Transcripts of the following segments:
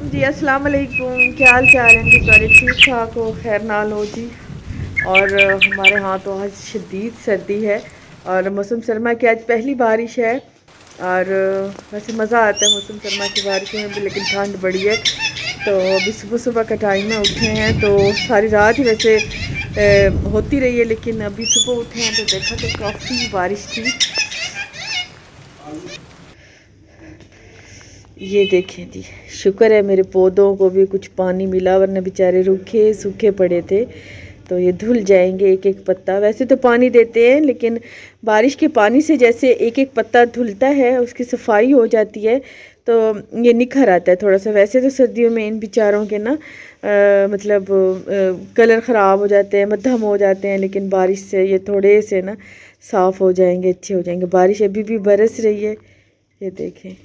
जी अस्सलाम वालेकुम, क्या हाल चाल है जी? सारे ठीक ठाक हो, खैर नाल हो जी। और हमारे यहाँ तो आज शदीद सर्दी है और मौसम सरमा की आज पहली बारिश है। और वैसे मज़ा आता है मौसम सरमा की बारिशों में भी, लेकिन ठंड बड़ी है। तो अभी सुबह सुबह का टाइम में उठे हैं, तो सारी रात ही वैसे होती रही है, लेकिन अभी सुबह उठे हैं तो देखा तो काफ़ी बारिश थी। ये देखें जी, शुक्र है मेरे पौधों को भी कुछ पानी मिला, वरना बेचारे रूखे सूखे पड़े थे। तो ये धुल जाएंगे एक एक पत्ता। वैसे तो पानी देते हैं, लेकिन बारिश के पानी से जैसे एक एक पत्ता धुलता है, उसकी सफाई हो जाती है, तो ये निखर आता है थोड़ा सा। वैसे तो सर्दियों में इन बेचारों के ना मतलब कलर ख़राब हो जाते हैं, मद्धम हो जाते हैं, लेकिन बारिश से ये थोड़े से ना साफ़ हो जाएंगे, अच्छे हो जाएंगे। बारिश अभी भी बरस रही है, ये देखें।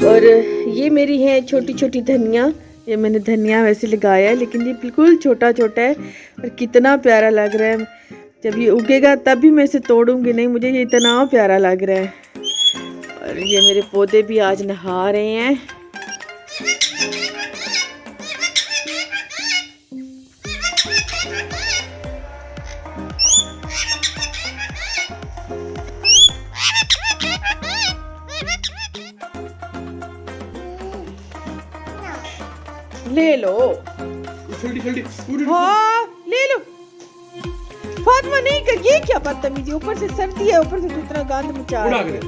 और ये मेरी है छोटी छोटी धनिया। ये मैंने धनिया वैसे लगाया है, लेकिन ये बिल्कुल छोटा छोटा है और कितना प्यारा लग रहा है। जब ये उगेगा तब भी मैं इसे तोड़ूंगी नहीं, मुझे ये इतना प्यारा लग रहा है। और ये मेरे पौधे भी आज नहा रहे हैं। ले लो, हाँ ले लो। फातिमा नहीं कर, ये क्या बदतमीजी, ऊपर से सर्दी है, ऊपर से तू इतना गंद मचा रहा है।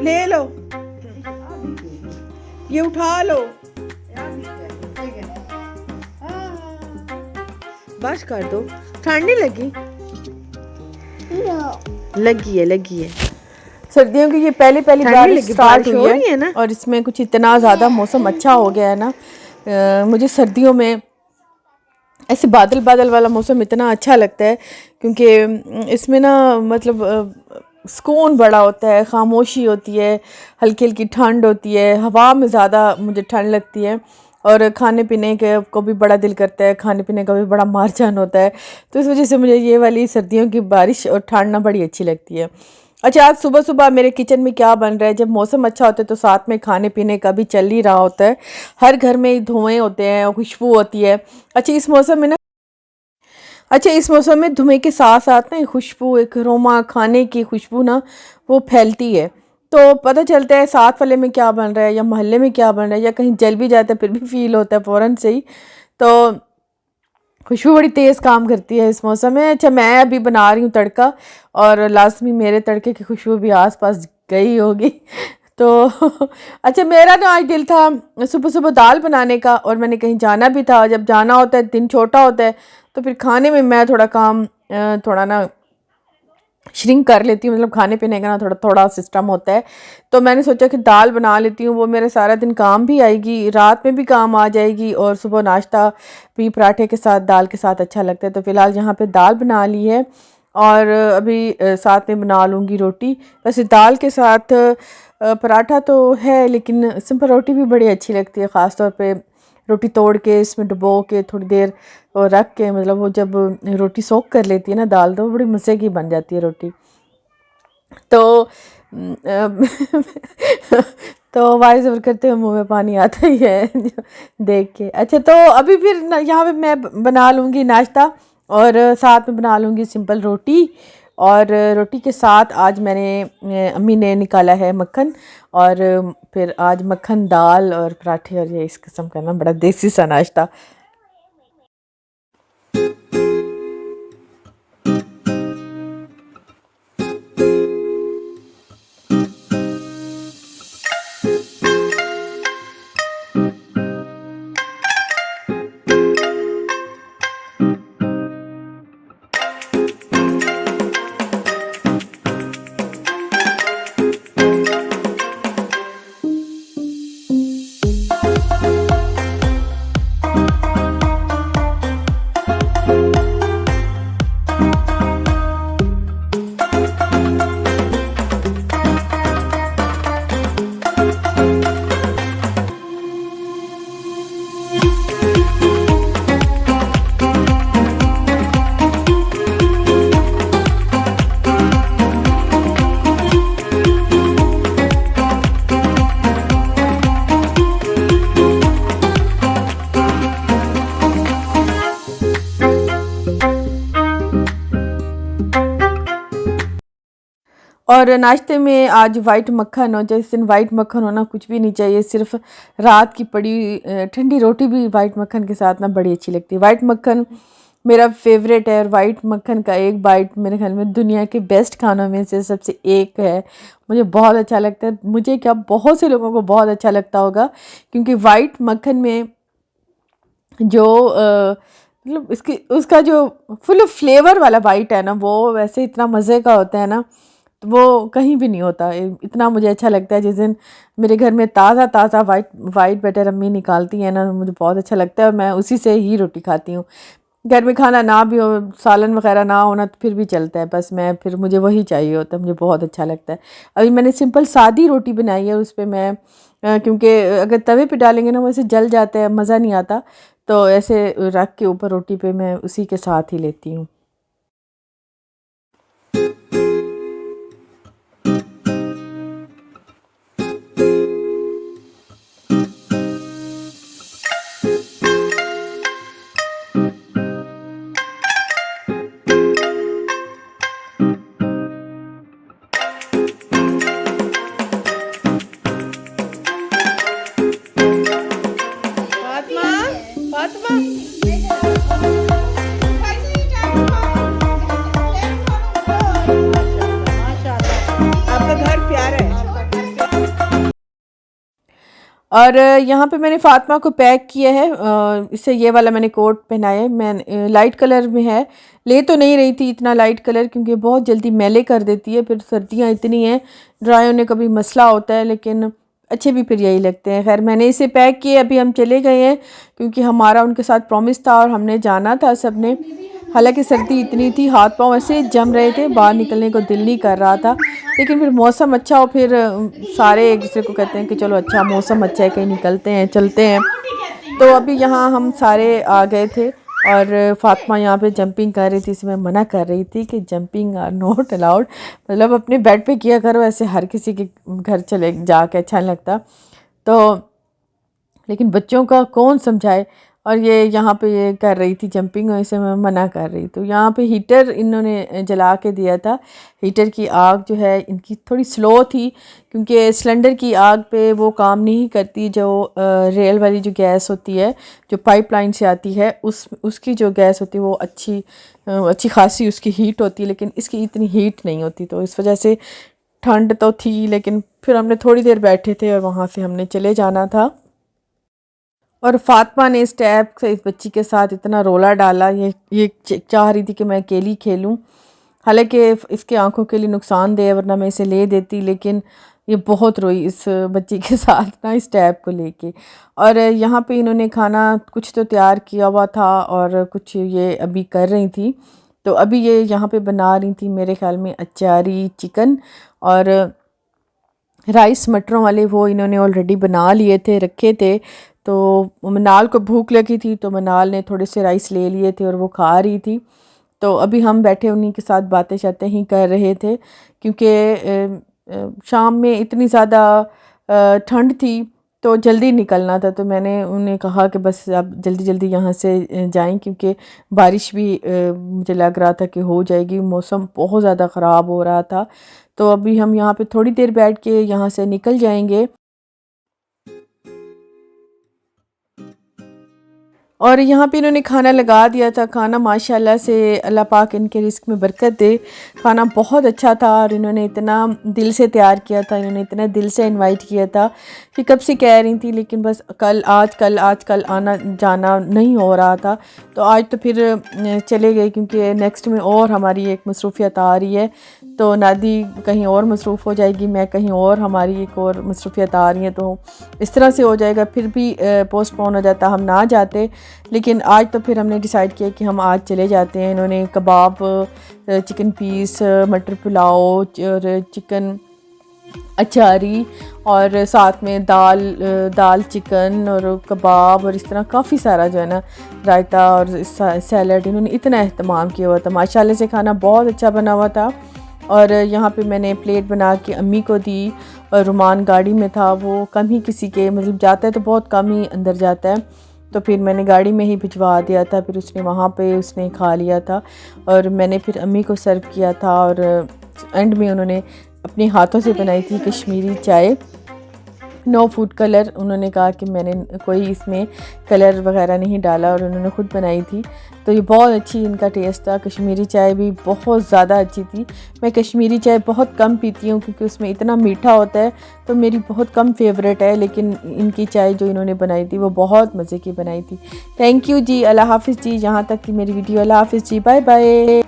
ले लो, ये उठा लो, बस कर दो। ठंड नहीं लगी? लगी है। सर्दियों की ये पहली बारिश स्टार्ट हुई है ना, और इसमें कुछ इतना ज़्यादा मौसम अच्छा हो गया है ना। मुझे सर्दियों में ऐसे बादल बादल वाला मौसम इतना अच्छा लगता है, क्योंकि इसमें ना मतलब सुकून बड़ा होता है, खामोशी होती है, हल्की हल्की ठंड होती है, हवा में ज़्यादा मुझे ठंड लगती है, और खाने पीने के को भी बड़ा दिल करता है, खाने पीने का भी बड़ा मारझान होता है। तो इस वजह से मुझे ये वाली सर्दियों की बारिश और ठंड ना बड़ी अच्छी लगती है। अच्छा, आज सुबह सुबह मेरे किचन में क्या बन रहा है? जब मौसम अच्छा होता है तो साथ में खाने पीने का भी चल ही रहा होता है। हर घर में धुएँ होते हैं और खुशबू होती है। अच्छा, इस मौसम में धुएँ के साथ साथ ना खुशबू, एक अरोमा, खाने की खुशबू ना वो फैलती है। तो पता चलता है साथ वाले में क्या बन रहा है, या मोहल्ले में क्या बन रहा है, या कहीं जल भी जाता है फिर भी फील होता है फ़ौरन से ही। तो खुशबू बड़ी तेज़ काम करती है इस मौसम में। अच्छा, मैं अभी बना रही हूँ तड़का, और लाजमी मेरे तड़के की खुशबू भी आस पास गई होगी। तो अच्छा, मेरा ना आज दिल था सुबह सुबह दाल बनाने का, और मैंने कहीं जाना भी था। जब जाना होता है, दिन छोटा होता है, तो फिर खाने में मैं थोड़ा काम थोड़ा ना श्रिंक कर लेती हूँ, मतलब खाने पीने का ना थोड़ा थोड़ा सिस्टम होता है। तो मैंने सोचा कि दाल बना लेती हूँ, वो मेरे सारा दिन काम भी आएगी, रात में भी काम आ जाएगी, और सुबह नाश्ता भी पराठे के साथ दाल के साथ अच्छा लगता है। तो फ़िलहाल यहाँ पे दाल बना ली है, और अभी साथ में बना लूँगी रोटी। वैसे दाल के साथ पराठा तो है, लेकिन सिंपल रोटी भी बड़ी अच्छी लगती है, ख़ास तौर पे रोटी तोड़ के इसमें डुबो के थोड़ी देर और रख के, मतलब वो जब रोटी सोख कर लेती है ना दाल, तो बड़ी मज़े की बन जाती है रोटी। तो तो वॉइस ओवर करते हुए मुँह में पानी आता ही है देख के। अच्छा, तो अभी फिर यहाँ पे मैं बना लूँगी नाश्ता, और साथ में बना लूँगी सिंपल रोटी। और रोटी के साथ आज मैंने अम्मी ने निकाला है मक्खन, और फिर आज मक्खन दाल और पराठे, और ये इस किस्म का ना बड़ा देसी सा नाश्ता। और नाश्ते में आज वाइट मक्खन हो, जिस दिन वाइट मक्खन होना कुछ भी नहीं चाहिए, सिर्फ रात की पड़ी ठंडी रोटी भी वाइट मक्खन के साथ ना बड़ी अच्छी लगती है। वाइट मक्खन मेरा फेवरेट है और वाइट मक्खन का एक बाइट मेरे ख्याल में दुनिया के बेस्ट खानों में से सबसे एक है। मुझे बहुत अच्छा लगता है, मुझे क्या बहुत से लोगों को बहुत अच्छा लगता होगा, क्योंकि वाइट मक्खन में जो मतलब इसकी उसका जो फुल फ्लेवर वाला बाइट है ना, वो वैसे इतना मज़े का होता है ना, तो वो कहीं भी नहीं होता। इतना मुझे अच्छा लगता है। जिस दिन मेरे घर में ताज़ा ताज़ा वाइट वाइट बटर अम्मी निकालती है ना, मुझे बहुत अच्छा लगता है और मैं उसी से ही रोटी खाती हूँ। घर में खाना ना भी हो, सालन वगैरह ना होना तो फिर भी चलता है, बस मैं फिर मुझे वही चाहिए होता है, मुझे बहुत अच्छा लगता है। अभी मैंने सिंपल सादी रोटी बनाई है, उस पर मैं क्योंकि अगर तवे पे डालेंगे ना वैसे जल जाता है, मज़ा नहीं आता, तो ऐसे रख के ऊपर रोटी पे मैं उसी के साथ ही लेती हूँ। फातिमा, फातिमा, आपका घर प्यारा है। और यहाँ पे मैंने फातिमा को पैक किया है। इससे ये वाला मैंने कोट पहनाया है, मैं लाइट कलर में है। ले तो नहीं रही थी इतना लाइट कलर, क्योंकि बहुत जल्दी मैले कर देती है, फिर सर्दियाँ इतनी हैं, ड्राई होने का भी मसला होता है, लेकिन अच्छे भी फिर यही लगते हैं। खैर मैंने इसे पैक किए, अभी हम चले गए हैं, क्योंकि हमारा उनके साथ प्रॉमिस था और हमने जाना था सब ने। हालांकि सर्दी इतनी थी, हाथ पाँव ऐसे जम रहे थे, बाहर निकलने को दिल नहीं कर रहा था, लेकिन फिर मौसम अच्छा हो, फिर सारे एक दूसरे को कहते हैं कि चलो अच्छा मौसम अच्छा है, कहीं निकलते हैं, चलते हैं। तो अभी यहाँ हम सारे आ गए थे और फातिमा यहाँ पे जंपिंग कर रही थी। इसे मैं मना कर रही थी कि जंपिंग आर नॉट अलाउड, मतलब अपने बेड पे किया करो, ऐसे हर किसी के घर चले जाके अच्छा नहीं लगता। तो लेकिन बच्चों का कौन समझाए, और ये यहाँ पे ये कर रही थी जंपिंग, और इसे मैं मना कर रही। तो यहाँ पे हीटर इन्होंने जला के दिया था। हीटर की आग जो है इनकी थोड़ी स्लो थी, क्योंकि सिलेंडर की आग पे वो काम नहीं करती, जो रेल वाली जो गैस होती है, जो पाइपलाइन से आती है, उसकी जो गैस होती है वो अच्छी खासी उसकी हीट होती है, लेकिन इसकी इतनी हीट नहीं होती। तो इस वजह से ठंड तो थी, लेकिन फिर हमने थोड़ी देर बैठे थे और वहाँ से हमने चले जाना था। और फातिमा ने इस टैब से इस बच्ची के साथ इतना रोला डाला, ये चाह रही थी कि मैं अकेली खेलूं। हालांकि इसके आंखों के लिए नुकसानदेह है, वरना मैं इसे ले देती, लेकिन ये बहुत रोई इस बच्ची के साथ ना, इस टैब को लेके। और यहाँ पे इन्होंने खाना कुछ तो तैयार किया हुआ था और कुछ ये अभी कर रही थी। तो अभी ये यहाँ पे बना रही थी मेरे ख्याल में अचारी चिकन, और राइस मटरों वाले वो इन्होंने ऑलरेडी बना लिए थे, रखे थे। तो मनाल को भूख लगी थी, तो मनाल ने थोड़े से राइस ले लिए थे और वो खा रही थी। तो अभी हम बैठे उन्हीं के साथ बातें शातें ही कर रहे थे, क्योंकि शाम में इतनी ज़्यादा ठंड थी, तो जल्दी निकलना था। तो मैंने उन्हें कहा कि बस आप जल्दी जल्दी यहाँ से जाएं, क्योंकि बारिश भी मुझे लग रहा था कि हो जाएगी, मौसम बहुत ज़्यादा ख़राब हो रहा था। तो अभी हम यहाँ पे थोड़ी देर बैठ के यहाँ से निकल जाएंगे। और यहाँ पे इन्होंने खाना लगा दिया था। खाना माशाल्लाह से अल्लाह पाक इनके रिस्क में बरकत दे। खाना बहुत अच्छा था और इन्होंने इतना दिल से तैयार किया था, इन्होंने इतना दिल से इनवाइट किया था कि कब से कह रही थी, लेकिन बस कल आना जाना नहीं हो रहा था। तो आज तो फिर चले गए क्योंकि नेक्स्ट में और हमारी एक मसरूफियत आ रही है। तो नादी कहीं और मसरूफ़ हो जाएगी, मैं कहीं और, हमारी एक और मसरूफियत आ रही है, तो इस तरह से हो जाएगा। फिर भी पोस्टपोन हो जाता, हम ना जाते। लेकिन आज तो फिर हमने डिसाइड किया कि हम आज चले जाते हैं। इन्होंने कबाब, चिकन पीस, मटर पुलाव और चिकन अचारी और साथ में दाल चिकन और कबाब और इस तरह काफ़ी सारा जो है ना रायता और सैलड, इन्होंने इतना अहतमाम किया हुआ था। माशाल्लाह से खाना बहुत अच्छा बना हुआ था। और यहाँ पे मैंने प्लेट बना के अम्मी को दी और रुमान गाड़ी में था, वो कम ही किसी के मतलब जाता है तो बहुत कम ही अंदर जाता है, तो फिर मैंने गाड़ी में ही भिजवा दिया था। फिर उसने वहाँ पे उसने खा लिया था और मैंने फिर अम्मी को सर्व किया था। और एंड में उन्होंने अपने हाथों से बनाई थी कश्मीरी चाय, नो फूड कलर। उन्होंने कहा कि मैंने कोई इसमें कलर वगैरह नहीं डाला और उन्होंने ख़ुद बनाई थी। तो ये बहुत अच्छी इनका टेस्ट था। कश्मीरी चाय भी बहुत ज़्यादा अच्छी थी। मैं कश्मीरी चाय बहुत कम पीती हूँ क्योंकि उसमें इतना मीठा होता है, तो मेरी बहुत कम फेवरेट है। लेकिन इनकी चाय जो इन्होंने बनाई थी वो बहुत मज़े की बनाई थी। थैंक यू जी, अल्लाह हाफ़िज़ जी। यहाँ तक कि मेरी वीडियो, अल्लाह हाफ़िज़ जी, बाय बाय।